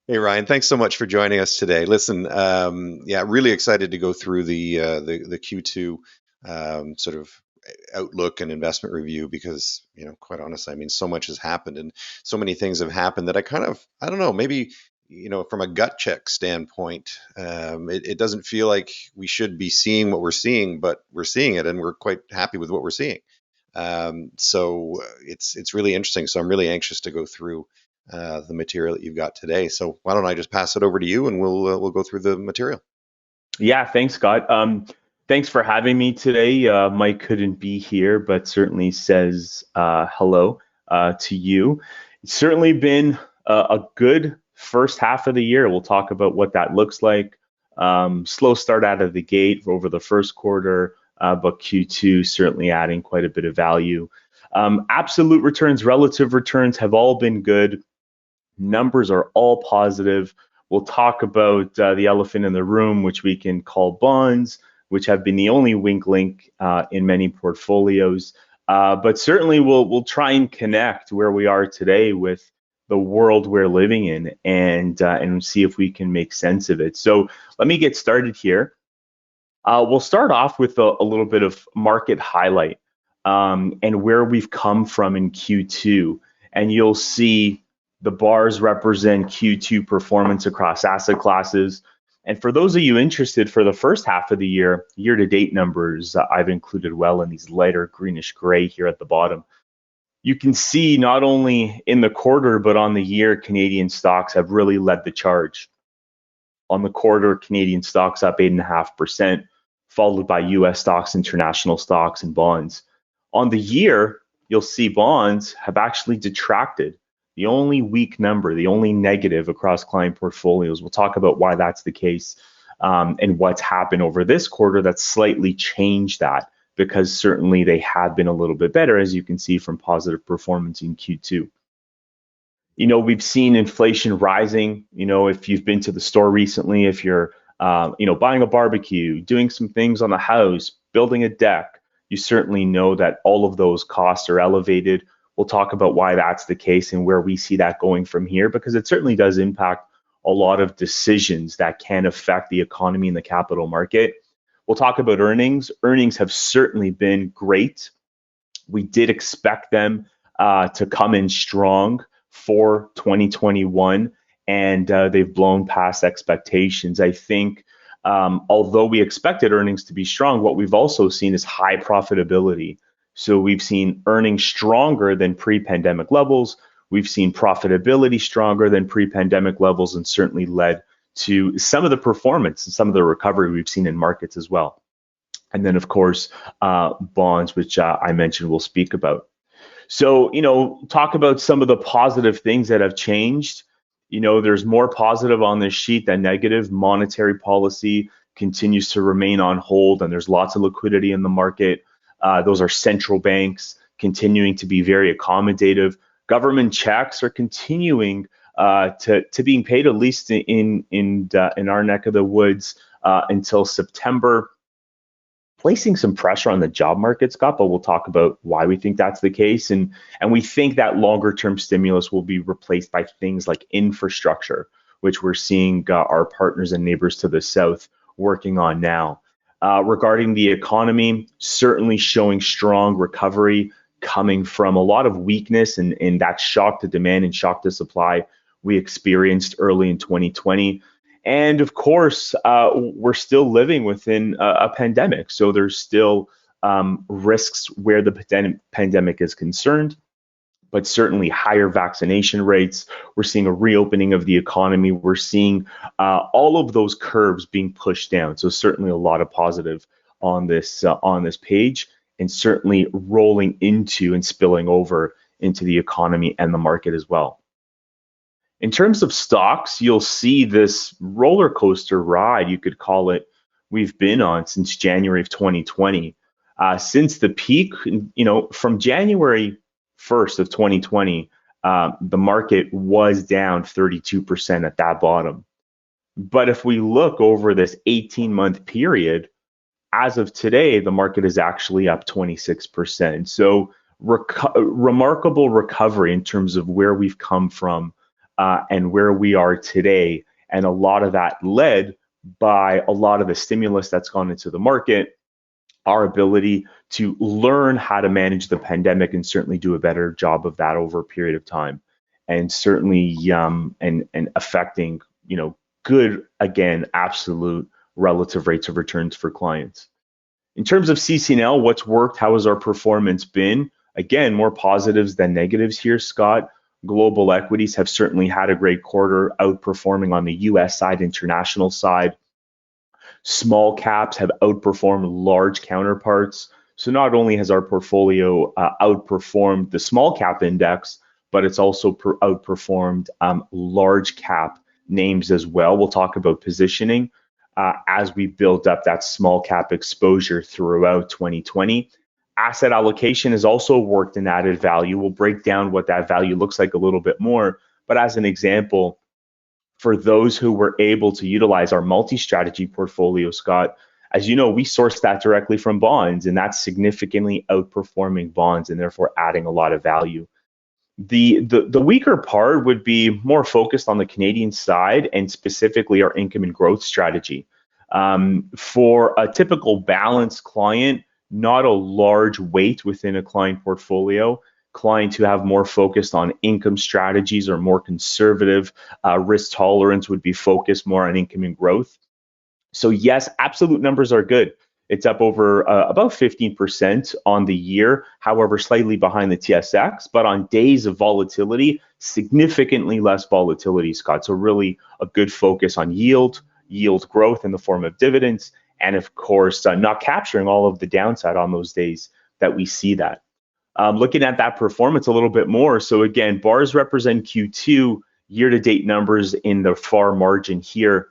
Hey Ryan, thanks so much for joining us today. Listen, yeah, really excited to go through the Q2 sort of outlook and investment review because, quite honestly, I mean, so much has happened and so many things have happened that I don't know, maybe, from a gut check standpoint, it doesn't feel like we should be seeing what we're seeing, but we're seeing it and we're quite happy with what we're seeing. It's really interesting. So I'm really anxious to go through the material that you've got today. So why don't I just pass it over to you and we'll go through the material. Yeah, thanks, Scott. Thanks for having me today. Mike couldn't be here, but certainly says hello to you. It's certainly been a good first half of the year. We'll talk about what that looks like. Slow start out of the gate over the first quarter, but Q2 certainly adding quite a bit of value. Absolute returns, relative returns have all been good. Numbers are all positive. We'll talk about the elephant in the room, which we can call bonds, which have been the only wink link in many portfolios. But certainly, we'll try and connect where we are today with the world we're living in, and see if we can make sense of it. So let me get started here. We'll start off with a little bit of market highlight and where we've come from in Q2, and you'll see the bars represent Q2 performance across asset classes. And for those of you interested, for the first half of the year-to-date numbers, I've included well in these lighter greenish gray here at the bottom. You can see not only in the quarter, but on the year, Canadian stocks have really led the charge. On the quarter, Canadian stocks up 8.5%, followed by US stocks, international stocks, and bonds. On the year, you'll see bonds have actually detracted. The only weak number, the only negative across client portfolios. We'll talk about why that's the case, and what's happened over this quarter that's slightly changed that, because certainly they have been a little bit better, as you can see from positive performance in Q2. We've seen inflation rising. If you've been to the store recently, if you're, buying a barbecue, doing some things on the house, building a deck, you certainly know that all of those costs are elevated. We'll talk about why that's the case and where we see that going from here, because it certainly does impact a lot of decisions that can affect the economy and the capital market. We'll talk about earnings. Earnings have certainly been great. We did expect them to come in strong for 2021, and they've blown past expectations. I think, although we expected earnings to be strong, what we've also seen is high profitability. So we've seen earnings stronger than pre-pandemic levels. We've seen profitability stronger than pre-pandemic levels, and certainly led to some of the performance and some of the recovery we've seen in markets as well. And then, of course, bonds, which I mentioned we'll speak about. So, talk about some of the positive things that have changed. There's more positive on this sheet than negative. Monetary policy continues to remain on hold, and there's lots of liquidity in the market. Those are central banks continuing to be very accommodative. Government checks are continuing to being paid, at least in our neck of the woods, until September, placing some pressure on the job market, Scott, but we'll talk about why we think that's the case. And we think that longer term stimulus will be replaced by things like infrastructure, which we're seeing our partners and neighbors to the south working on now. Regarding the economy, certainly showing strong recovery coming from a lot of weakness and that shock to demand and shock to supply we experienced early in 2020. And of course, we're still living within a pandemic. So there's still risks where the pandemic is concerned, but certainly higher vaccination rates. We're seeing a reopening of the economy. We're seeing all of those curves being pushed down. So certainly a lot of positive on this page, and certainly rolling into and spilling over into the economy and the market as well. In terms of stocks, you'll see this roller coaster ride, you could call it, we've been on since January of 2020. Since the peak, from January 1st of 2020, the market was down 32% at that bottom. But if we look over this 18-month period, as of today, the market is actually up 26%. So remarkable recovery in terms of where we've come from and where we are today. And a lot of that led by a lot of the stimulus that's gone into the market, our ability to learn how to manage the pandemic and certainly do a better job of that over a period of time. And certainly and affecting, good, again, absolute relative rates of returns for clients. In terms of CCNL, what's worked? How has our performance been? Again, more positives than negatives here, Scott. Global equities have certainly had a great quarter, outperforming on the US side, international side. Small caps have outperformed large counterparts. So not only has our portfolio outperformed the small cap index, but it's also outperformed large cap names as well. We'll talk about positioning as we build up that small cap exposure throughout 2020. Asset allocation has also worked in added value. We'll break down what that value looks like a little bit more. But as an example, for those who were able to utilize our multi-strategy portfolio, Scott, as you know, we source that directly from bonds, and that's significantly outperforming bonds and therefore adding a lot of value. The weaker part would be more focused on the Canadian side and specifically our income and growth strategy. For a typical balanced client, not a large weight within a client portfolio. Clients who have more focused on income strategies or more conservative risk tolerance would be focused more on income and growth. So yes, absolute numbers are good. It's up over about 15% on the year, however, slightly behind the TSX, but on days of volatility, significantly less volatility, Scott. So really a good focus on yield growth in the form of dividends, and of course, not capturing all of the downside on those days that we see that. Looking at that performance a little bit more. So again, bars represent Q2 year-to-date numbers in the far margin here.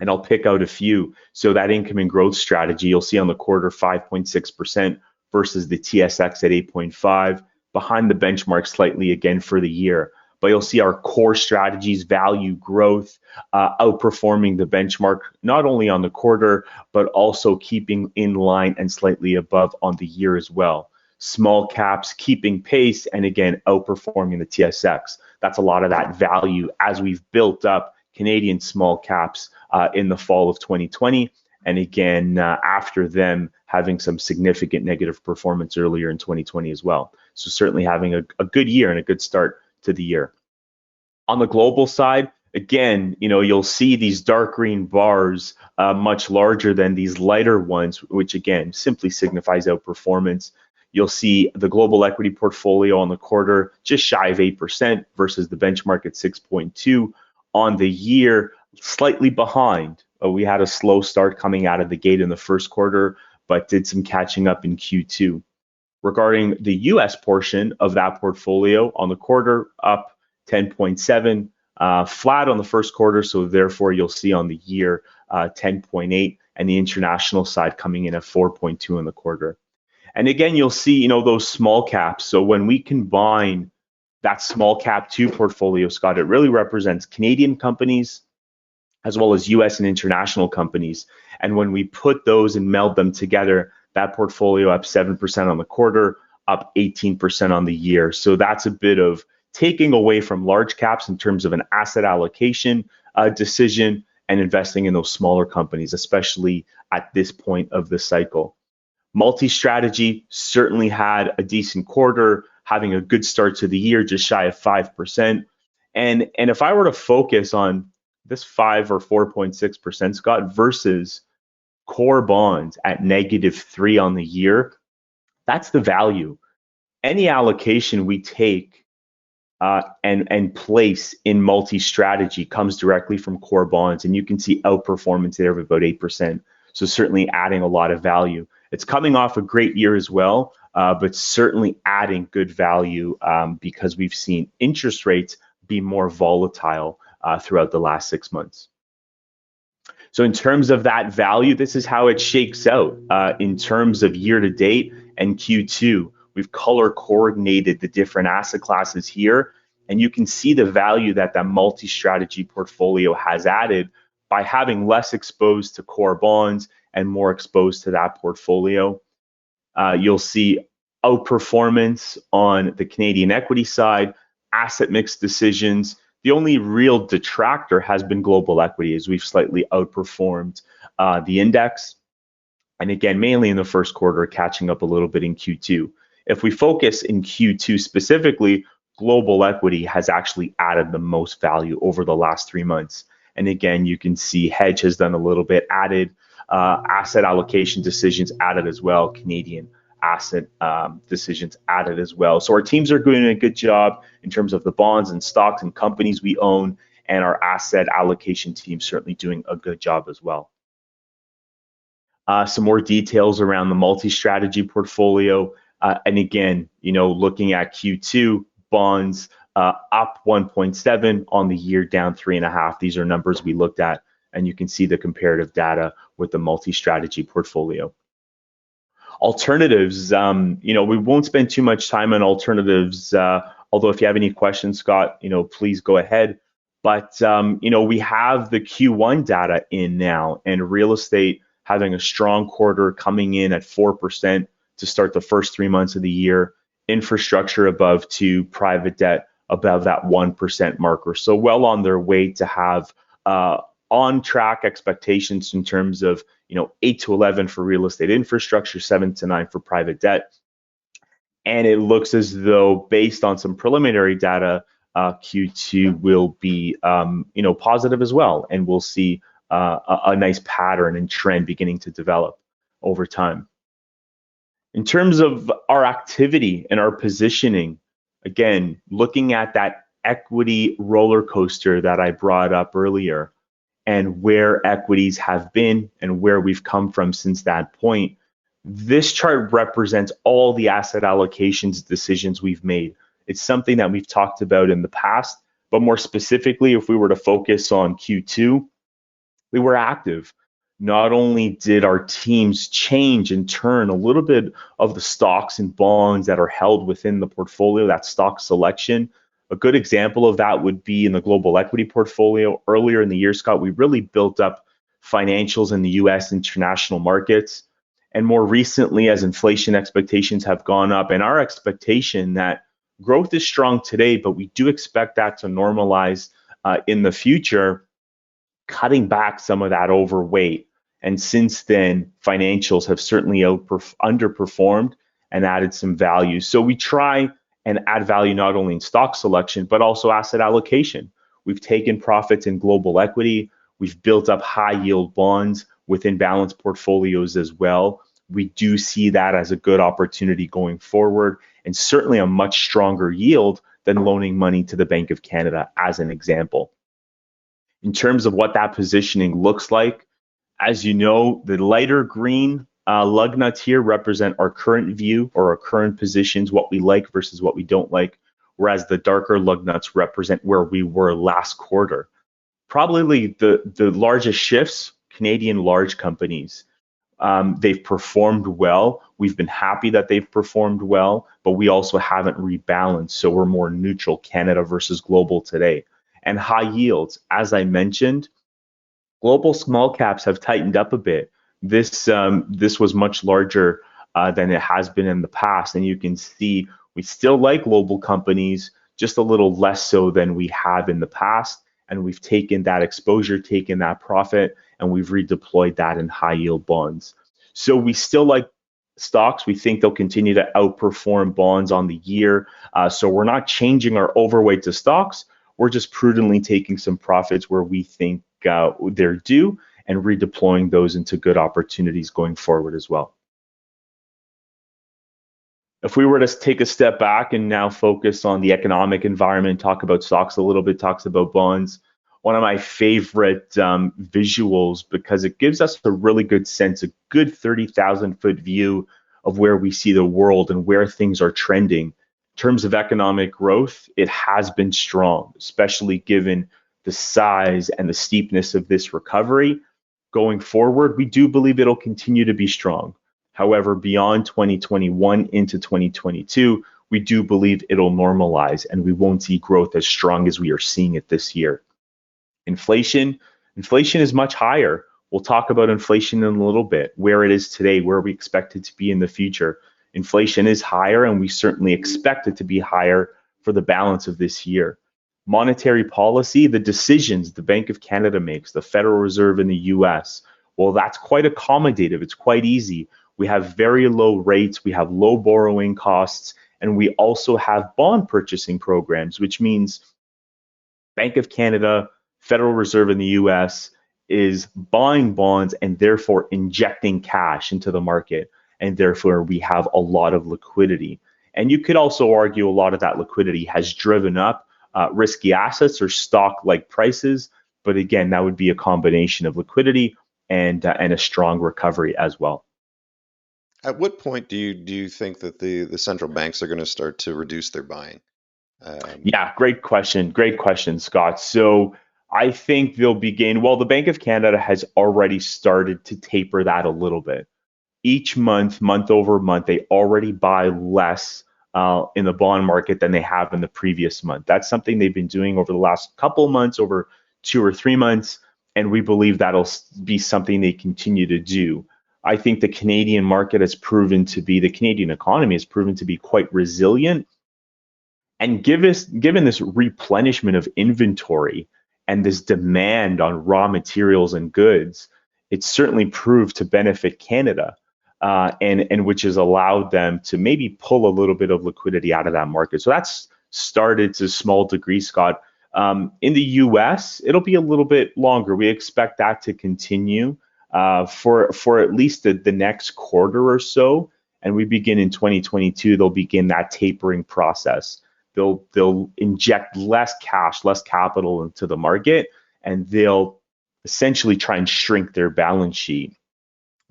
And I'll pick out a few. So that income and growth strategy, you'll see on the quarter 5.6% versus the TSX at 8.5%, behind the benchmark slightly again for the year. But you'll see our core strategies, value growth, outperforming the benchmark, not only on the quarter, but also keeping in line and slightly above on the year as well. Small caps keeping pace and again, outperforming the TSX. That's a lot of that value as we've built up Canadian small caps in the fall of 2020. And again, after them having some significant negative performance earlier in 2020 as well. So certainly having a good year and a good start to the year. On the global side, again, you'll see these dark green bars much larger than these lighter ones, which again, simply signifies outperformance. You'll see the global equity portfolio on the quarter just shy of 8% versus the benchmark at 6.2%. On the year, slightly behind. We had a slow start coming out of the gate in the first quarter, but did some catching up in Q2. Regarding the US portion of that portfolio, on the quarter, up 10.7, flat on the first quarter, so therefore you'll see on the year 10.8, and the international side coming in at 4.2 in the quarter. And again, you'll see, those small caps. So when we combine that small cap 2 portfolio, Scott, it really represents Canadian companies as well as US and international companies. And when we put those and meld them together, that portfolio up 7% on the quarter, up 18% on the year. So that's a bit of taking away from large caps in terms of an asset allocation decision and investing in those smaller companies, especially at this point of the cycle. Multi-strategy certainly had a decent quarter, having a good start to the year, just shy of 5%. And if I were to focus on this 5 or 4.6%, Scott, versus core bonds at -3 on the year, that's the value. Any allocation we take and place in multi-strategy comes directly from core bonds, and you can see outperformance there of about 8%. So certainly adding a lot of value. It's coming off a great year as well, but certainly adding good value because we've seen interest rates be more volatile throughout the last 6 months. So in terms of that value, this is how it shakes out in terms of year to date and Q2. We've color coordinated the different asset classes here, and you can see the value that that multi-strategy portfolio has added by having less exposed to core bonds and more exposed to that portfolio. You'll see outperformance on the Canadian equity side, asset mix decisions The only real detractor has been global equity, as we've slightly outperformed the index. And again, mainly in the first quarter, catching up a little bit in Q2. If we focus in Q2 specifically, global equity has actually added the most value over the last 3 months. And again, you can see hedge has done a little bit, added asset allocation decisions added as well, Canadian asset decisions added as well. So our teams are doing a good job in terms of the bonds and stocks and companies we own, and our asset allocation team certainly doing a good job as well. Some more details around the multi-strategy portfolio. And again, looking at Q2, bonds up 1.7 on the year, down 3.5. These are numbers we looked at, and you can see the comparative data with the multi-strategy portfolio. Alternatives, we won't spend too much time on alternatives, although if you have any questions, Scott, please go ahead. But, we have the Q1 data in now, and real estate having a strong quarter, coming in at 4% to start the first 3 months of the year, infrastructure above 2%, private debt above that 1% marker. So well on their way to have on track expectations in terms of 8 to 11 for real estate infrastructure, 7 to 9 for private debt. And it looks as though, based on some preliminary data, Q2 will be positive as well, and we'll see a nice pattern and trend beginning to develop over time. In terms of our activity and our positioning, again, looking at that equity roller coaster that I brought up earlier, and where equities have been and where we've come from since that point, this chart represents all the asset allocations decisions we've made. It's something that we've talked about in the past, but more specifically, if we were to focus on Q2, we were active. Not only did our teams change and turn a little bit of the stocks and bonds that are held within the portfolio, that stock selection. A good example of that would be in the global equity portfolio. Earlier in the year, Scott, we really built up financials in the US international markets. And more recently, as inflation expectations have gone up, and our expectation that growth is strong today, but we do expect that to normalize in the future, cutting back some of that overweight. And since then, financials have certainly underperformed and added some value. So we try and add value not only in stock selection, but also asset allocation. We've taken profits in global equity. We've built up high yield bonds within balanced portfolios as well. We do see that as a good opportunity going forward, and certainly a much stronger yield than loaning money to the Bank of Canada, as an example. In terms of what that positioning looks like, as you know, the lighter green lug nuts here represent our current view or our current positions, what we like versus what we don't like, whereas the darker lug nuts represent where we were last quarter. Probably the largest shifts, Canadian large companies. They've performed well. We've been happy that they've performed well, but we also haven't rebalanced, so we're more neutral, Canada versus global today. And high yields, as I mentioned, global small caps have tightened up a bit. This was much larger than it has been in the past, and you can see we still like global companies, just a little less so than we have in the past. And we've taken that exposure, taken that profit, and we've redeployed that in high yield bonds. So we still like stocks. We think they'll continue to outperform bonds on the year. So we're not changing our overweight to stocks. We're just prudently taking some profits where we think they're due and redeploying those into good opportunities going forward as well. If we were to take a step back and now focus on the economic environment, talk about stocks a little bit, talks about bonds, one of my favorite visuals, because it gives us a really good sense, a good 30,000-foot view of where we see the world and where things are trending. In terms of economic growth, it has been strong, especially given the size and the steepness of this recovery. Going forward, we do believe it'll continue to be strong. However, beyond 2021 into 2022, we do believe it'll normalize and we won't see growth as strong as we are seeing it this year. Inflation is much higher. We'll talk about inflation in a little bit, where it is today, where we expect it to be in the future. Inflation is higher, and we certainly expect it to be higher for the balance of this year. monetary policy, the decisions the Bank of Canada makes, the Federal Reserve in the US, well, that's quite accommodative. It's quite easy. We have very low rates, we have low borrowing costs, and we also have bond purchasing programs, which means Bank of Canada, Federal Reserve in the US is buying bonds and therefore injecting cash into the market. And therefore, we have a lot of liquidity. And you could also argue a lot of that liquidity has driven up risky assets or stock like prices. But again, that would be a combination of liquidity and a strong recovery as well. At what point do you think that the central banks are going to start to reduce their buying? Yeah, great question. Great question, Scott. So I think they'll begin, well, the Bank of Canada has already started to taper that a little bit. Each month, month over month, they already buy less in the bond market than they have in the previous month. That's something they've been doing over the last couple of months, over 2 or 3 months, and we believe that'll be something they continue to do. I think the Canadian market has proven to be, the Canadian economy has proven to be quite resilient. And given this replenishment of inventory and this demand on raw materials and goods, it's certainly proved to benefit Canada, and which has allowed them to maybe pull a little bit of liquidity out of that market. So that's started to a small degree, Scott. In the U.S., it'll be a little bit longer. We expect that to continue for at least the next quarter or so. And we begin in 2022. They'll begin that tapering process. They'll inject less cash, less capital into the market, and they'll essentially try and shrink their balance sheet.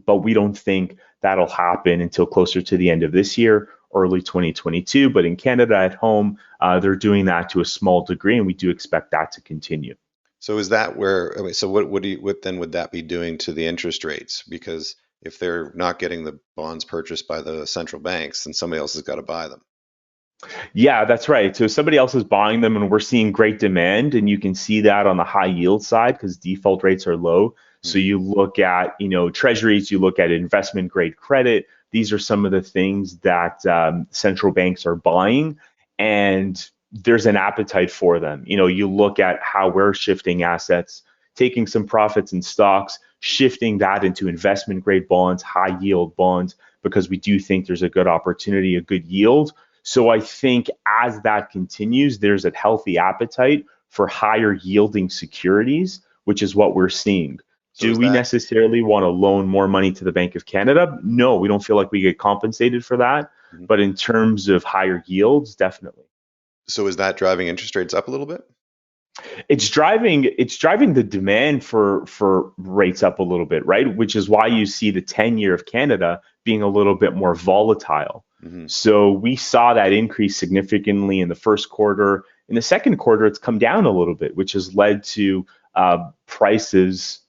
But we don't think that'll happen until closer to the end of this year, early 2022. But in Canada at home, they're doing that to a small degree, and we do expect that to continue. So is that where, I mean, so what then would that be doing to the interest rates? Because if they're not getting the bonds purchased by the central banks, then somebody else has got to buy them. Yeah, that's right. So somebody else is buying them, and we're seeing great demand, and you can see that on the high yield side because default rates are low. So you look at, treasuries, you look at investment grade credit. These are some of the things that central banks are buying, and there's an appetite for them. You look at how we're shifting assets, taking some profits in stocks, shifting that into investment grade bonds, high yield bonds, because we do think there's a good opportunity, a good yield. So I think as that continues, there's a healthy appetite for higher yielding securities, which is what we're seeing. So Do is we that, necessarily want to loan more money to the Bank of Canada? No, we don't feel like we get compensated for that. Mhm. But in terms of higher yields, definitely. So is that driving interest rates up a little bit? It's driving the demand for rates up a little bit, right? Which is why you see the 10-year of Canada being a little bit more volatile. Hmm. So we saw that increase significantly in the first quarter. In the second quarter, it's come down a little bit, which has led to prices,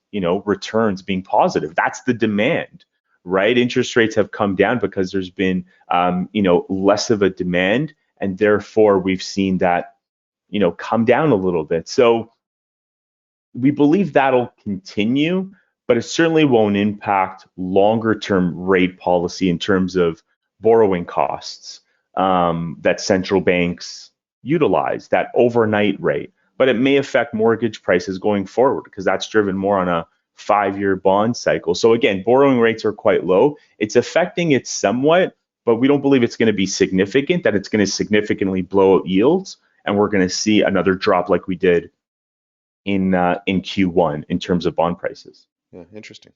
returns being positive. That's the demand, right? Interest rates have come down because there's been, less of a demand, and therefore we've seen that, come down a little bit. So we believe that'll continue, but it certainly won't impact longer term rate policy in terms of borrowing costs that central banks utilize, that overnight rate. But it may affect mortgage prices going forward because that's driven more on a 5-year bond cycle. So again, borrowing rates are quite low. It's affecting it somewhat, but we don't believe it's going to be significant, that it's going to significantly blow out yields. And we're going to see another drop like we did in Q1 in terms of bond prices. Yeah, interesting.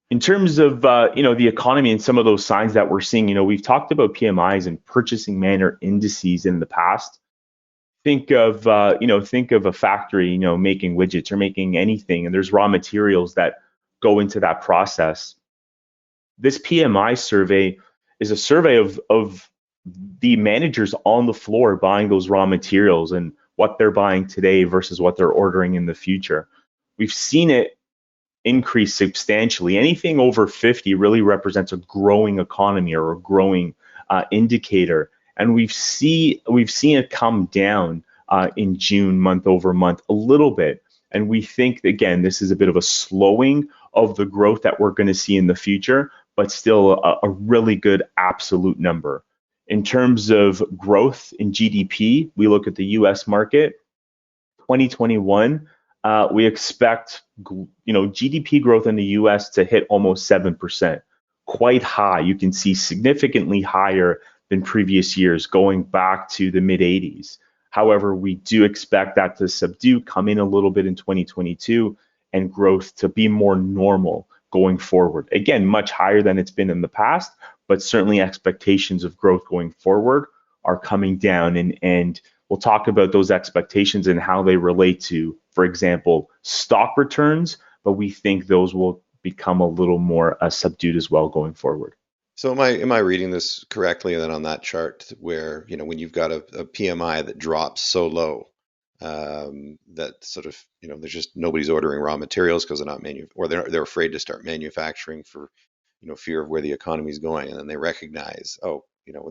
In terms of the economy and some of those signs that we're seeing, we've talked about PMIs and purchasing manner indices in the past. Think of a factory, making widgets or making anything, and there's raw materials that go into that process. This PMI survey is a survey of the managers on the floor buying those raw materials and what they're buying today versus what they're ordering in the future. We've seen it increase substantially. Anything over 50 really represents a growing economy or a growing indicator. And we've seen it come down in June, month over month, a little bit. And we think, again, this is a bit of a slowing of the growth that we're going to see in the future, but still a really good absolute number. In terms of growth in GDP, we look at the US market, 2021, we expect GDP growth in the US to hit almost 7%, quite high. You can see significantly higher than previous years, going back to the mid 80s. However, we do expect that to subdue, come in a little bit in 2022, and growth to be more normal going forward. Again, much higher than it's been in the past, but certainly expectations of growth going forward are coming down. And we'll talk about those expectations and how they relate to, for example, stock returns, but we think those will become a little more subdued as well going forward. So am I reading this correctly? And then on that chart where, when you've got a PMI that drops so low, that sort of, there's just nobody's ordering raw materials because they're not or they're afraid to start manufacturing for, fear of where the economy is going. And then they recognize, oh,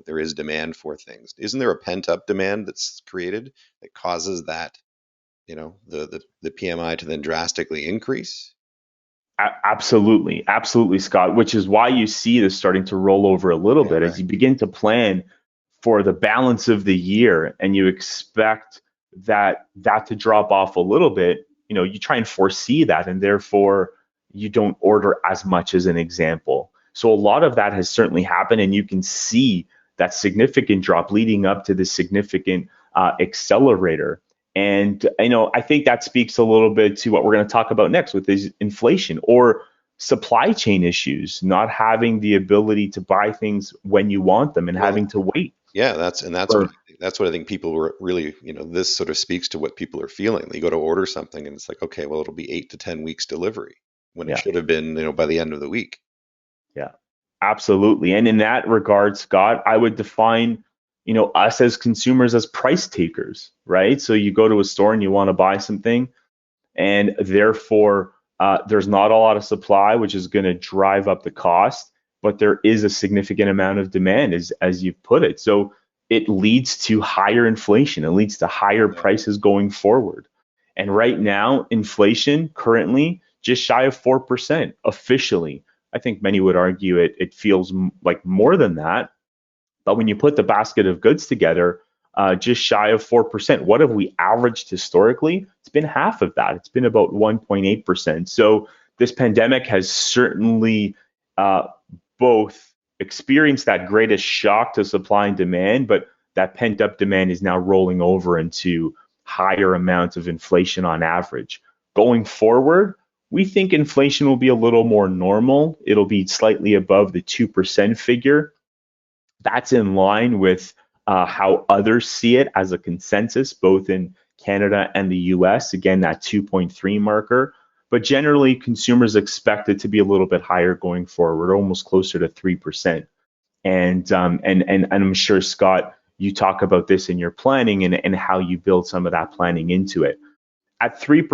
there is demand for things. Isn't there a pent up demand that's created that causes that, the PMI to then drastically increase? Absolutely, absolutely, Scott, which is why you see this starting to roll over a little Yeah, bit as right. you begin to plan for the balance of the year and you expect that to drop off a little bit. You try and foresee that, and therefore you don't order as much, as an example. So a lot of that has certainly happened, and you can see that significant drop leading up to this significant accelerator. And I think that speaks a little bit to what we're going to talk about next, with is inflation or supply chain issues, not having the ability to buy things when you want them and Well, having to wait. yeah, that's what I think people were really, this sort of speaks to what people are feeling. You go to order something and it's like, okay, well, it'll be 8 to 10 weeks delivery when it Yeah, should have been, by the end of the week. yeah, absolutely. And in that regard, Scott, I would define, us as consumers as price takers, right? So you go to a store and you want to buy something, and therefore there's not a lot of supply, which is going to drive up the cost, but there is a significant amount of demand, as you've put it. So it leads to higher inflation. It leads to higher Yeah. prices going forward. And right now, inflation currently just shy of 4% officially. I think many would argue it feels like more than that. But when you put the basket of goods together, just shy of 4%. What have we averaged historically? It's been half of that. It's been about 1.8%. So this pandemic has certainly uh, both experienced that greatest shock to supply and demand, but that pent up demand is now rolling over into higher amounts of inflation on average. Going forward, we think inflation will be a little more normal. It'll be slightly above the 2% figure. That's in line with how others see it as a consensus, both in Canada and the US. Again, that 2.3 marker. But generally, consumers expect it to be a little bit higher going forward, almost closer to 3%. And I'm sure, Scott, you talk about this in your planning and how you build some of that planning into it. At 3%,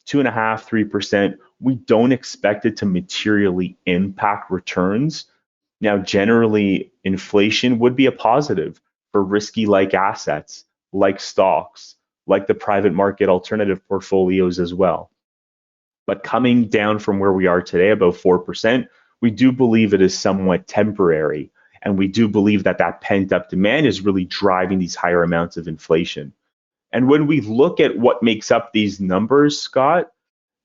2.5%, 3%, we don't expect it to materially impact returns. Now, generally, inflation would be a positive for risky like assets, like stocks, like the private market alternative portfolios as well. But coming down from where we are today, about 4%, we do believe it is somewhat temporary. And we do believe that that pent up demand is really driving these higher amounts of inflation. And when we look at what makes up these numbers, Scott,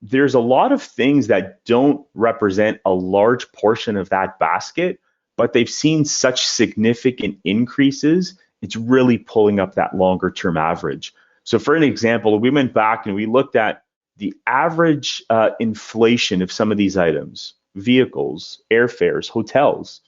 there's a lot of things that don't represent a large portion of that basket, but they've seen such significant increases, it's really pulling up that longer term average. So, for an example, we went back and we looked at the average inflation of some of these items: vehicles, airfares, hotels.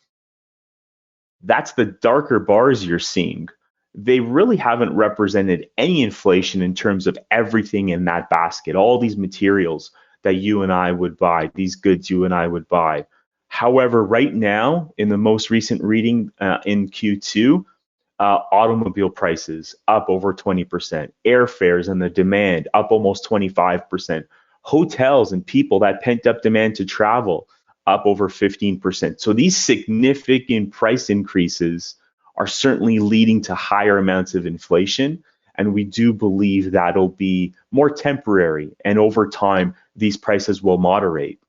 That's the darker bars you're seeing. They really haven't represented any inflation in terms of everything in that basket, all these materials that you and I would buy, these goods you and I would buy. However, right now, in the most recent reading in Q2, automobile prices up over 20%, airfares and the demand up almost 25%, hotels and people, that pent up demand to travel, up over 15%. So these significant price increases are certainly leading to higher amounts of inflation. And we do believe that'll be more temporary. And over time, these prices will moderate.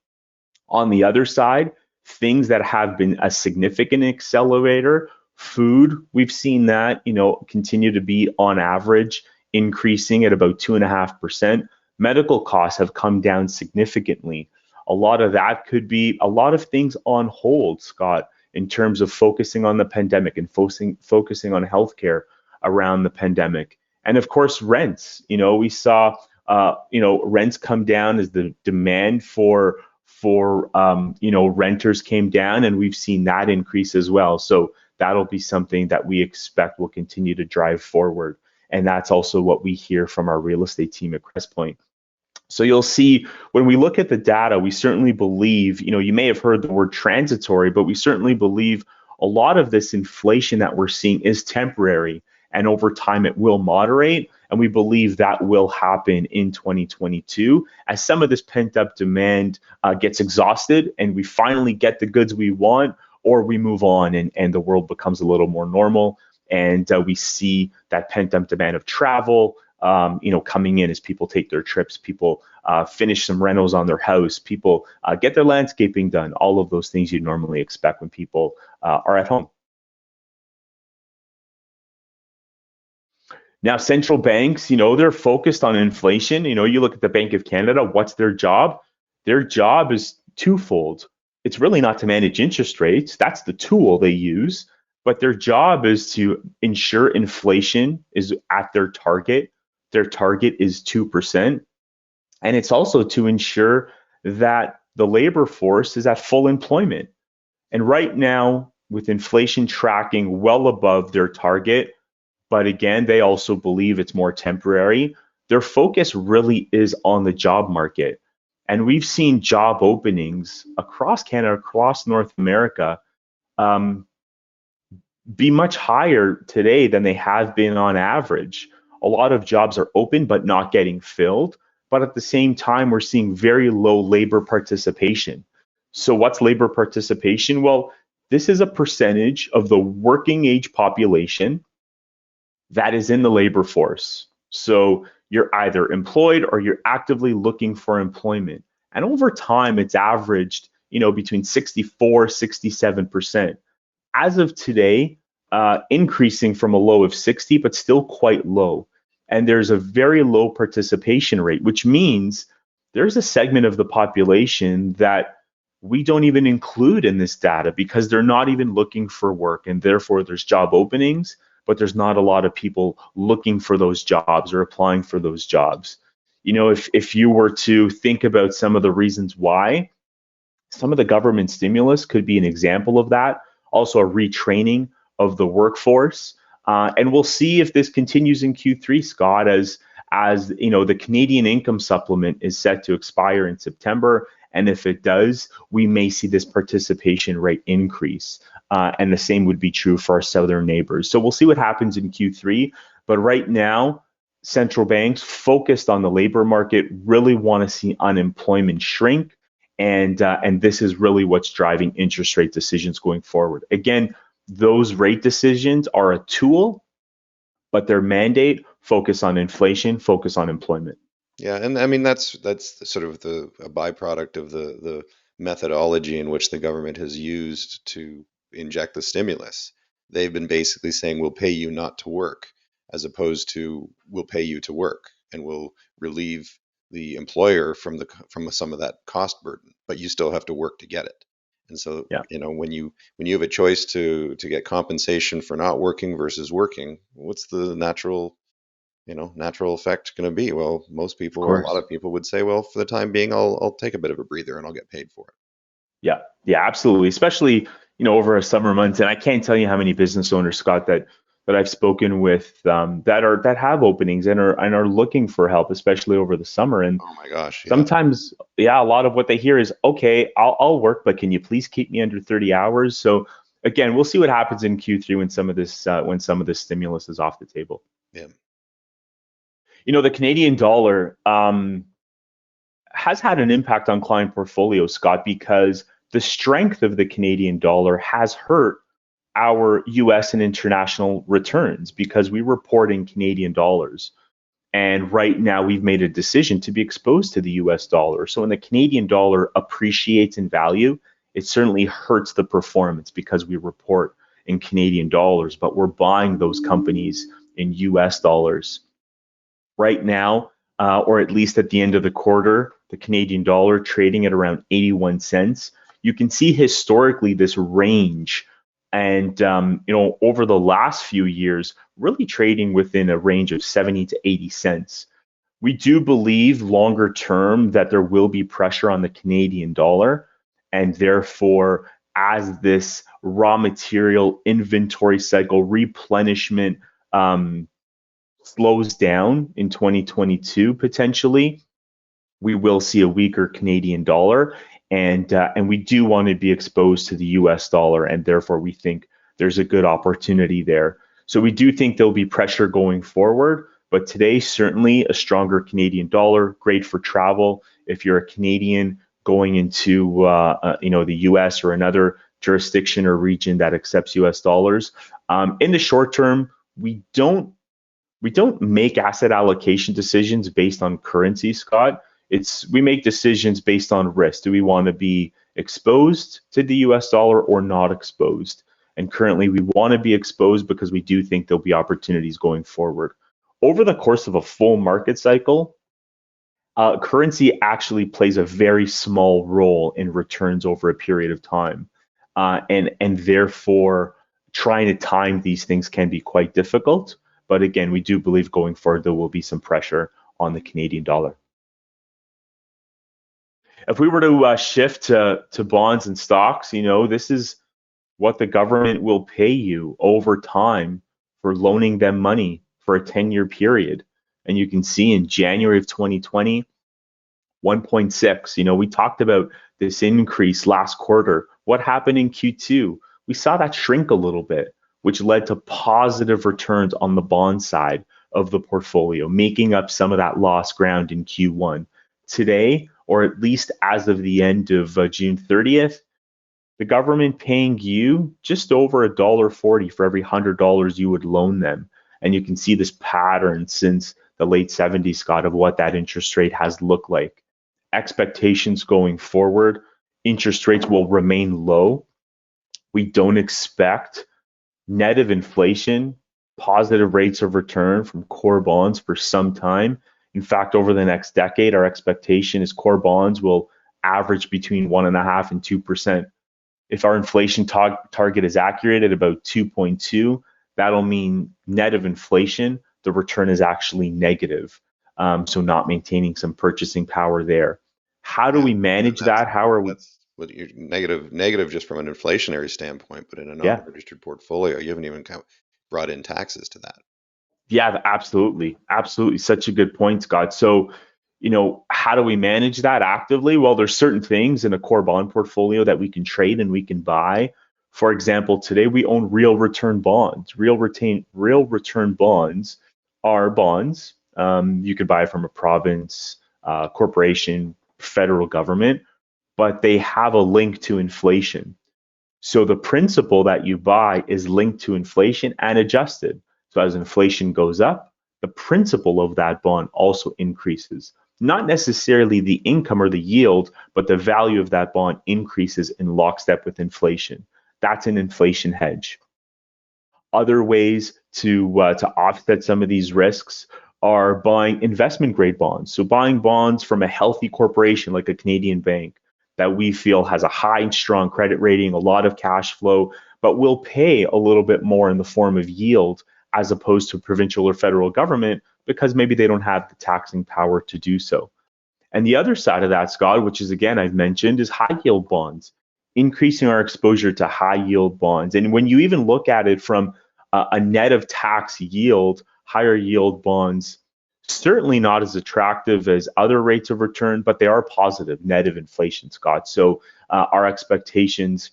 On the other side, things that have been a significant accelerator Food, we've seen that, continue to be on average increasing at about 2.5%. Medical costs have come down significantly. A lot of that could be a lot of things on hold, Scott, in terms of focusing on the pandemic and focusing on healthcare around the pandemic. And of course, rents. We saw rents come down as the demand for renters came down, and we've seen that increase as well. So that'll be something that we expect will continue to drive forward. And that's also what we hear from our real estate team at Crestpoint. So you'll see when we look at the data, we certainly believe, you may have heard the word transitory, but we certainly believe a lot of this inflation that we're seeing is temporary, and over time it will moderate. And we believe that will happen in 2022 as some of this pent up demand gets exhausted and we finally get the goods we want, or we move on and the world becomes a little more normal. And we see that pent up demand of travel, coming in as people take their trips, people finish some rentals on their house, people get their landscaping done, all of those things you'd normally expect when people are at home. Now, central banks, they're focused on inflation. You look at the Bank of Canada, what's their job? Their job is twofold. It's really not to manage interest rates. That's the tool they use. But their job is to ensure inflation is at their target. Their target is 2%. And it's also to ensure that the labor force is at full employment. And right now, with inflation tracking well above their target, but again, they also believe it's more temporary, their focus really is on the job market. And we've seen job openings across Canada, across North America, be much higher today than they have been on average. A lot of jobs are open but not getting filled. But at the same time, we're seeing very low labor participation. So what's labor participation? Well, this is a percentage of the working age population that is in the labor force. So you're either employed or you're actively looking for employment. And over time, it's averaged, between 64, 67%. As of today, increasing from a low of 60, but still quite low. And there's a very low participation rate, which means there's a segment of the population that we don't even include in this data because they're not even looking for work. And therefore, there's job openings, but there's not a lot of people looking for those jobs or applying for those jobs. If you were to think about some of the reasons why, some of the government stimulus could be an example of that. Also, a retraining of the workforce. And we'll see if this continues in Q3, Scott, as the Canadian income supplement is set to expire in September. And if it does, we may see this participation rate increase. And the same would be true for our southern neighbors. So we'll see what happens in Q3. But right now, central banks focused on the labor market really want to see unemployment shrink. And this is really what's driving interest rate decisions going forward. Again, those rate decisions are a tool, but their mandate focus on inflation, focus on employment. Yeah, and I mean that's sort of a byproduct of the methodology in which the government has used to inject the stimulus. They've been basically saying we'll pay you not to work, as opposed to we'll pay you to work, and we'll relieve the employer from some of that cost burden, but you still have to work to get it. And so, Yeah. when you have a choice to get compensation for not working versus working, what's the natural effect going to be? Well, most people, or a lot of people, would say, well, for the time being, I'll take a bit of a breather and I'll get paid for it. Yeah, absolutely. Especially, over a summer months. And I can't tell you how many business owners, Scott, that I've spoken with that have openings and are looking for help, especially over the summer. And oh my gosh, yeah. Sometimes, a lot of what they hear is, okay, I'll work, but can you please keep me under 30 hours? So again, we'll see what happens in Q3 when some of this stimulus is off the table. Yeah. The Canadian dollar has had an impact on client portfolios, Scott, because the strength of the Canadian dollar has hurt our US and international returns because we report in Canadian dollars. And right now we've made a decision to be exposed to the US dollar. So when the Canadian dollar appreciates in value, it certainly hurts the performance because we report in Canadian dollars, but we're buying those companies in US dollars. Right now, or at least at the end of the quarter, the Canadian dollar trading at around 81 cents. You can see historically this range, and over the last few years, really trading within a range of 70 to 80 cents. We do believe longer term that there will be pressure on the Canadian dollar, and therefore, as this raw material inventory cycle replenishment slows down in 2022 potentially, we will see a weaker Canadian dollar, and we do want to be exposed to the U.S. dollar, and therefore we think there's a good opportunity there. So we do think there'll be pressure going forward, but today certainly a stronger Canadian dollar, great for travel. If you're a Canadian going into the U.S. or another jurisdiction or region that accepts U.S. dollars, in the short term, we don't make asset allocation decisions based on currency, Scott. We make decisions based on risk. Do we want to be exposed to the US dollar or not exposed? And currently we want to be exposed because we do think there'll be opportunities going forward. Over the course of a full market cycle, currency actually plays a very small role in returns over a period of time. And therefore, trying to time these things can be quite difficult. But again, we do believe going forward, there will be some pressure on the Canadian dollar. If we were to shift to bonds and stocks, this is what the government will pay you over time for loaning them money for a 10-year period. And you can see in January of 2020, 1.6. We talked about this increase last quarter. What happened in Q2? We saw that shrink a little bit, which led to positive returns on the bond side of the portfolio, making up some of that lost ground in Q1. Today, or at least as of the end of June 30th, the government paying you just over $1.40 for every $100 you would loan them. And you can see this pattern since the late 70s, Scott, of what that interest rate has looked like. Expectations going forward, interest rates will remain low. We don't expect net of inflation, positive rates of return from core bonds for some time. In fact, over the next decade, our expectation is core bonds will average between 1.5% and 2%. If our inflation target is accurate at about 2.2, that'll mean net of inflation, the return is actually negative. So not maintaining some purchasing power there. How do we manage that? How are we? Well, you're negative just from an inflationary standpoint, but in a non-registered portfolio, you haven't even brought in taxes to that. Yeah, absolutely. Absolutely. Such a good point, Scott. So, how do we manage that actively? Well, there's certain things in a core bond portfolio that we can trade and we can buy. For example, today we own real return bonds. Real return bonds are bonds. You could buy from a province, corporation, federal government, but they have a link to inflation. So the principal that you buy is linked to inflation and adjusted. So as inflation goes up, the principal of that bond also increases. Not necessarily the income or the yield, but the value of that bond increases in lockstep with inflation. That's an inflation hedge. Other ways to offset some of these risks are buying investment grade bonds. So buying bonds from a healthy corporation like a Canadian bank that we feel has a high and strong credit rating, a lot of cash flow, but will pay a little bit more in the form of yield as opposed to provincial or federal government because maybe they don't have the taxing power to do so. And the other side of that, Scott, which is again I've mentioned, is high yield bonds, increasing our exposure to high yield bonds. And when you even look at it from a net of tax yield, higher yield bonds, certainly not as attractive as other rates of return, but they are positive net of inflation, Scott. So our expectations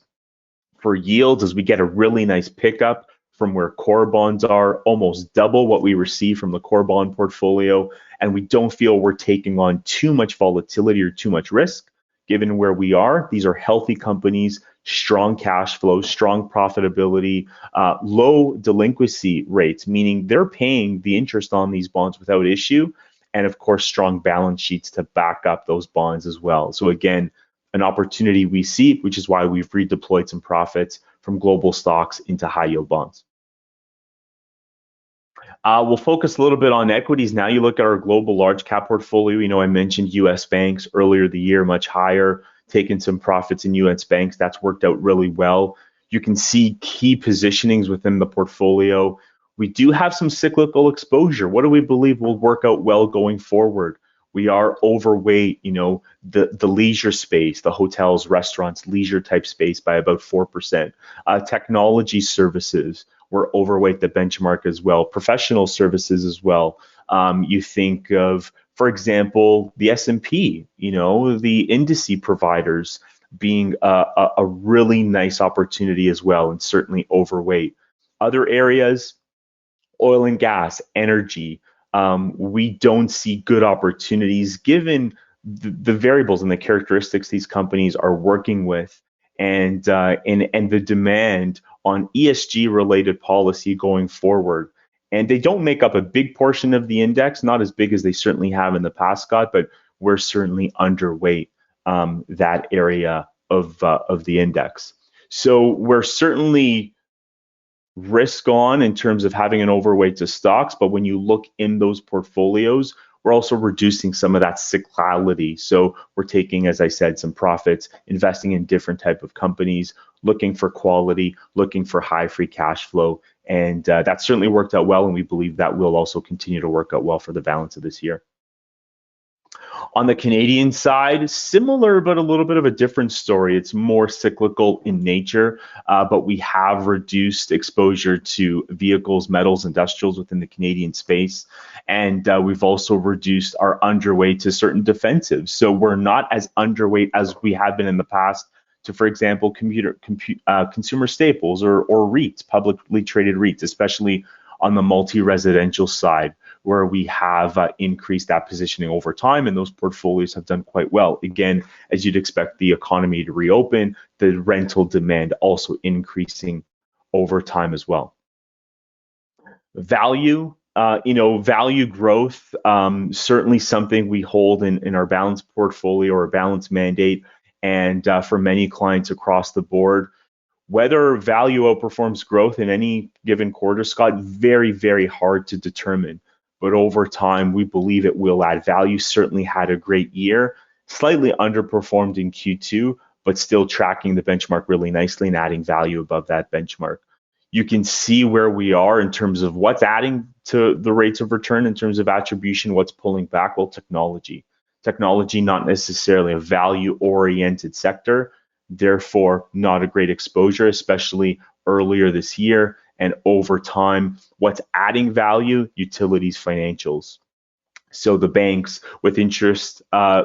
for yields as we get a really nice pickup from where core bonds are, almost double what we receive from the core bond portfolio. And we don't feel we're taking on too much volatility or too much risk. Given where we are, these are healthy companies, strong cash flow, strong profitability, low delinquency rates, meaning they're paying the interest on these bonds without issue. And of course, strong balance sheets to back up those bonds as well. So again, an opportunity we see, which is why we've redeployed some profits from global stocks into high yield bonds. We'll focus a little bit on equities. Now you look at our global large cap portfolio. I mentioned US banks earlier the year, much higher, taking some profits in US banks. That's worked out really well. You can see key positionings within the portfolio. We do have some cyclical exposure. What do we believe will work out well going forward? We are overweight, the leisure space, the hotels, restaurants, leisure type space by about 4%. Technology services, we're overweight the benchmark as well. Professional services as well. You think of, for example, the S&P, the indice providers being a really nice opportunity as well, and certainly overweight. Other areas, oil and gas, energy, we don't see good opportunities given the variables and the characteristics these companies are working with, and the demand on ESG related policy going forward. And they don't make up a big portion of the index, not as big as they certainly have in the past, Scott, but we're certainly underweight that area of the index. So we're certainly risk on in terms of having an overweight to stocks, but when you look in those portfolios, we're also reducing some of that cyclicality. So we're taking, as I said, some profits, investing in different type of companies, looking for quality, looking for high free cash flow, and that certainly worked out well, and we believe that will also continue to work out well for the balance of this year. On the Canadian side, similar but a little bit of a different story. It's more cyclical in nature, but we have reduced exposure to vehicles, metals, industrials within the Canadian space. And we've also reduced our underweight to certain defensives. So we're not as underweight as we have been in the past to, for example, consumer staples or REITs, publicly traded REITs, especially on the multi-residential side, where we have increased that positioning over time, and those portfolios have done quite well. Again, as you'd expect the economy to reopen, the rental demand also increasing over time as well. Value, value growth, certainly something we hold in our balanced portfolio or balanced mandate, and for many clients across the board. Whether value outperforms growth in any given quarter, Scott, very, very hard to determine. But over time, we believe it will add value. Certainly had a great year, slightly underperformed in Q2, but still tracking the benchmark really nicely and adding value above that benchmark. You can see where we are in terms of what's adding to the rates of return in terms of attribution, what's pulling back. Well, technology. Technology, not necessarily a value-oriented sector, therefore not a great exposure, especially earlier this year. And over time, what's adding value? Utilities, financials. So the banks, with interest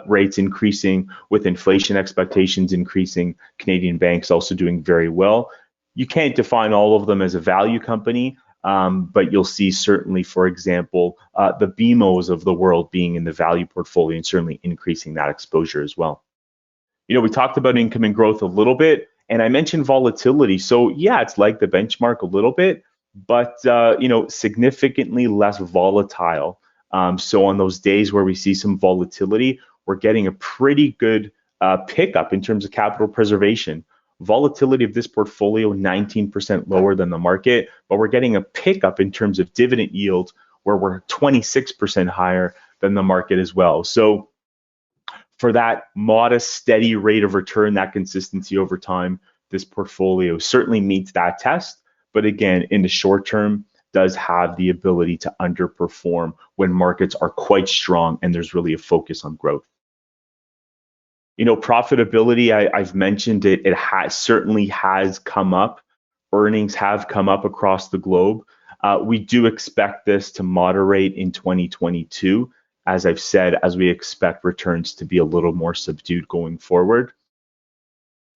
rates increasing, with inflation expectations increasing, Canadian banks also doing very well. You can't define all of them as a value company, but you'll see certainly, for example, the BMOs of the world being in the value portfolio and certainly increasing that exposure as well. We talked about income and growth a little bit, and I mentioned volatility. So yeah, it's like the benchmark a little bit, but significantly less volatile. So on those days where we see some volatility, we're getting a pretty good pickup in terms of capital preservation. Volatility of this portfolio, 19% lower than the market, but we're getting a pickup in terms of dividend yield where we're 26% higher than the market as well. So for that modest, steady rate of return, that consistency over time, this portfolio certainly meets that test. But again, in the short term, does have the ability to underperform when markets are quite strong and there's really a focus on growth. Profitability, I've mentioned it. It certainly has come up. Earnings have come up across the globe. We do expect this to moderate in 2022. As I've said, as we expect returns to be a little more subdued going forward.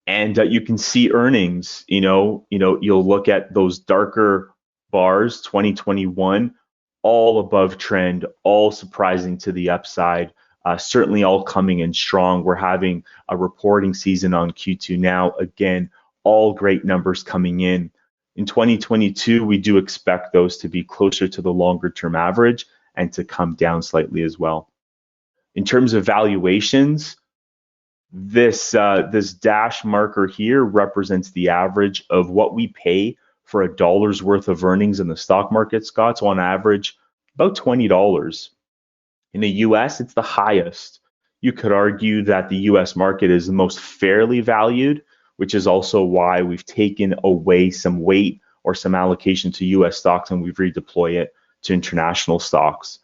And you can see earnings, you'll look at those darker bars, 2021, all above trend, all surprising to the upside, certainly all coming in strong. We're having a reporting season on Q2 now. Again, all great numbers coming in. In 2022, we do expect those to be closer to the longer term average and to come down slightly as well. In terms of valuations, This dash marker here represents the average of what we pay for a dollar's worth of earnings in the stock market, Scott. So on average, about $20. In the US, it's the highest. You could argue that the US market is the most fairly valued, which is also why we've taken away some weight or some allocation to US stocks and we've redeployed it to international stocks.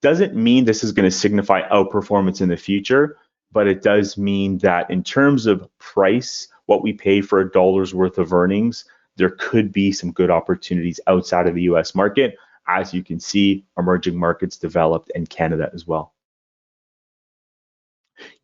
Doesn't mean this is going to signify outperformance in the future, but it does mean that in terms of price, what we pay for a dollar's worth of earnings, there could be some good opportunities outside of the US market. As you can see, emerging markets developed and Canada as well.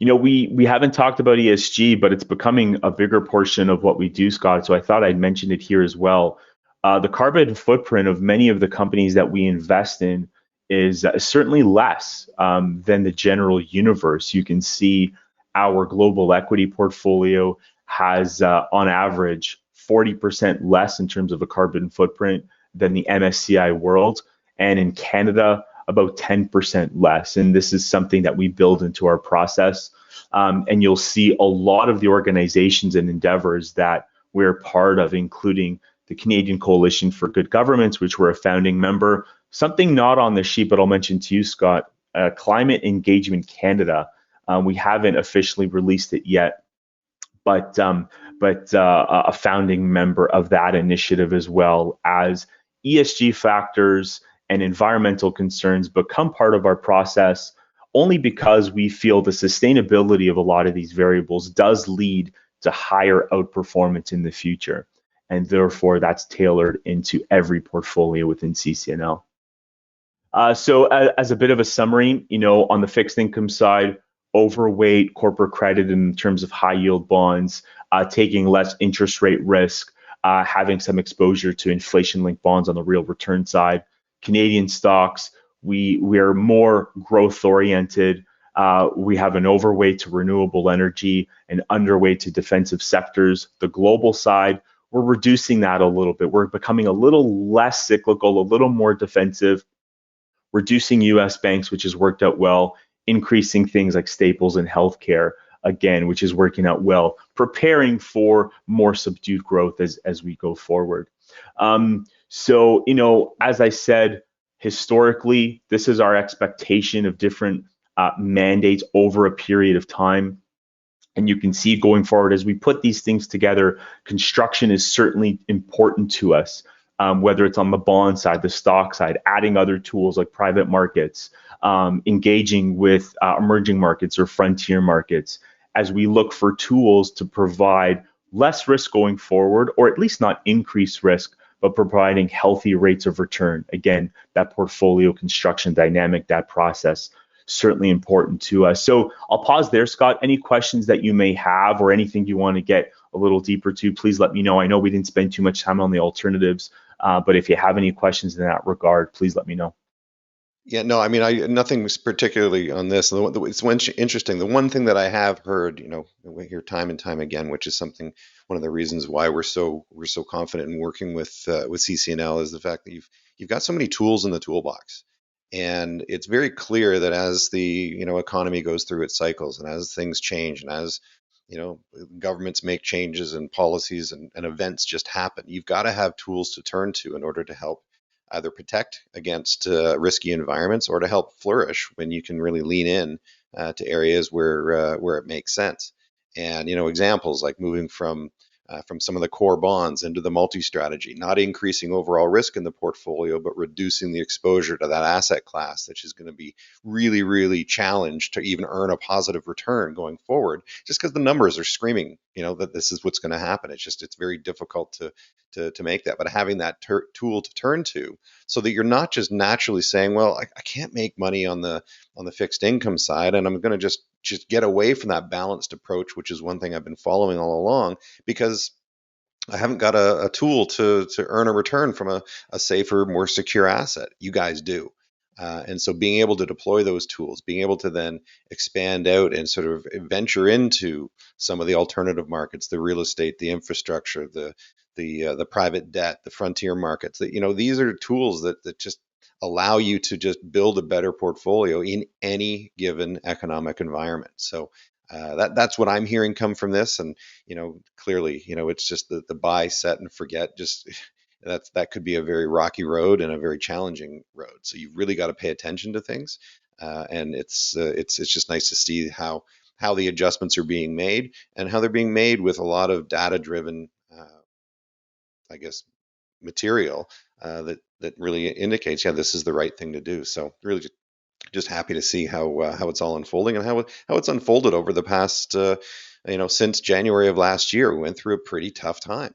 We haven't talked about ESG, but it's becoming a bigger portion of what we do, Scott. So I thought I'd mention it here as well. The carbon footprint of many of the companies that we invest in is certainly less than the general universe. You can see our global equity portfolio has, on average, 40% less in terms of a carbon footprint than the MSCI World, and in Canada, about 10% less. And this is something that we build into our process. And you'll see a lot of the organizations and endeavors that we're part of, including the Canadian Coalition for Good Governance, which we're a founding member. Something not on the sheet, but I'll mention to you, Scott, Climate Engagement Canada. We haven't officially released it yet, but a founding member of that initiative, as well as ESG factors and environmental concerns become part of our process only because we feel the sustainability of a lot of these variables does lead to higher outperformance in the future. And therefore, that's tailored into every portfolio within CCNL. So as a bit of a summary, on the fixed income side, overweight corporate credit in terms of high yield bonds, taking less interest rate risk, having some exposure to inflation linked bonds on the real return side. Canadian stocks, we are more growth oriented. We have an overweight to renewable energy and underweight to defensive sectors. The global side, we're reducing that a little bit. We're becoming a little less cyclical, a little more defensive, reducing US banks, which has worked out well, increasing things like staples and healthcare, again, which is working out well, preparing for more subdued growth as we go forward. So, as I said, historically, this is our expectation of different mandates over a period of time. And you can see going forward, as we put these things together, construction is certainly important to us, whether it's on the bond side, the stock side, adding other tools like private markets, engaging with emerging markets or frontier markets, as we look for tools to provide less risk going forward, or at least not increase risk, but providing healthy rates of return. Again, that portfolio construction dynamic, that process, certainly important to us. So I'll pause there, Scott. Any questions that you may have or anything you want to get a little deeper to, please let me know. I know we didn't spend too much time on the alternatives, but if you have any questions in that regard, please let me know. Yeah, no, I mean, nothing particularly on this. It's interesting. The one thing that I have heard, we hear time and time again, which is one of the reasons why we're so confident in working with CCNL, is the fact that you've got so many tools in the toolbox, and it's very clear that as the economy goes through its cycles, and as things change, and as governments make changes and policies and events just happen, you've got to have tools to turn to in order to help either protect against risky environments or to help flourish when you can really lean in to areas where it makes sense. And examples like moving from some of the core bonds into the multi-strategy, not increasing overall risk in the portfolio, but reducing the exposure to that asset class, which is going to be really, really challenged to even earn a positive return going forward, just because the numbers are screaming, that this is what's going to happen. It's very difficult to make that, but having that tool to turn to, so that you're not just naturally saying, well, I can't make money on the fixed income side, and I'm going to just get away from that balanced approach, which is one thing I've been following all along, because I haven't got a tool to earn a return from a safer, more secure asset. You guys do. And so being able to deploy those tools, being able to then expand out and sort of venture into some of the alternative markets, the real estate, the infrastructure, the private debt, the frontier markets, these are tools that just allow you to just build a better portfolio in any given economic environment. So That's what I'm hearing come from this. And clearly, it's just the buy, set, and forget. Just that could be a very rocky road and a very challenging road. So you've really got to pay attention to things, and it's just nice to see how the adjustments are being made and how they're being made with a lot of data driven, I guess, material that really indicates, yeah, this is the right thing to do. So really just happy to see how it's all unfolding and how it's unfolded over the past since January of last year. We went through a pretty tough time,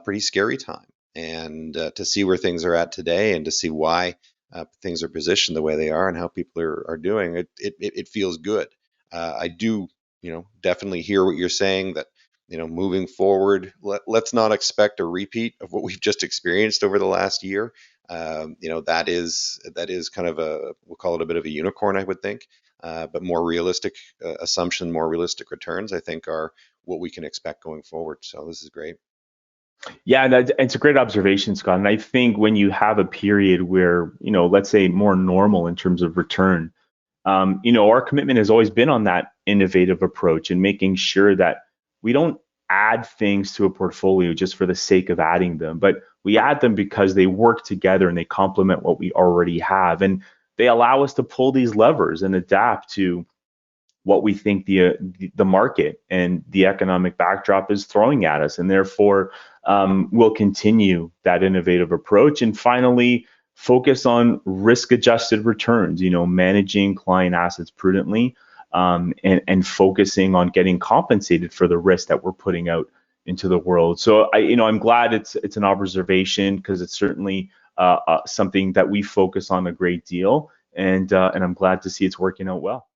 pretty scary time, and to see where things are at today and to see why things are positioned the way they are and how people are doing it feels good. I do definitely hear what you're saying, that moving forward, let's not expect a repeat of what we've just experienced over the last year. That is kind of we'll call it a bit of a unicorn, I would think, but more realistic assumption, more realistic returns, I think, are what we can expect going forward. So this is great. Yeah, it's a great observation, Scott. And I think when you have a period where, let's say more normal in terms of return, our commitment has always been on that innovative approach and making sure that we don't add things to a portfolio just for the sake of adding them, but we add them because they work together and they complement what we already have. And they allow us to pull these levers and adapt to what we think the market and the economic backdrop is throwing at us, and therefore we'll continue that innovative approach. And finally, focus on risk-adjusted returns. Managing client assets prudently, and focusing on getting compensated for the risk that we're putting out into the world. So I'm glad it's an observation, because it's certainly something that we focus on a great deal, and I'm glad to see it's working out well.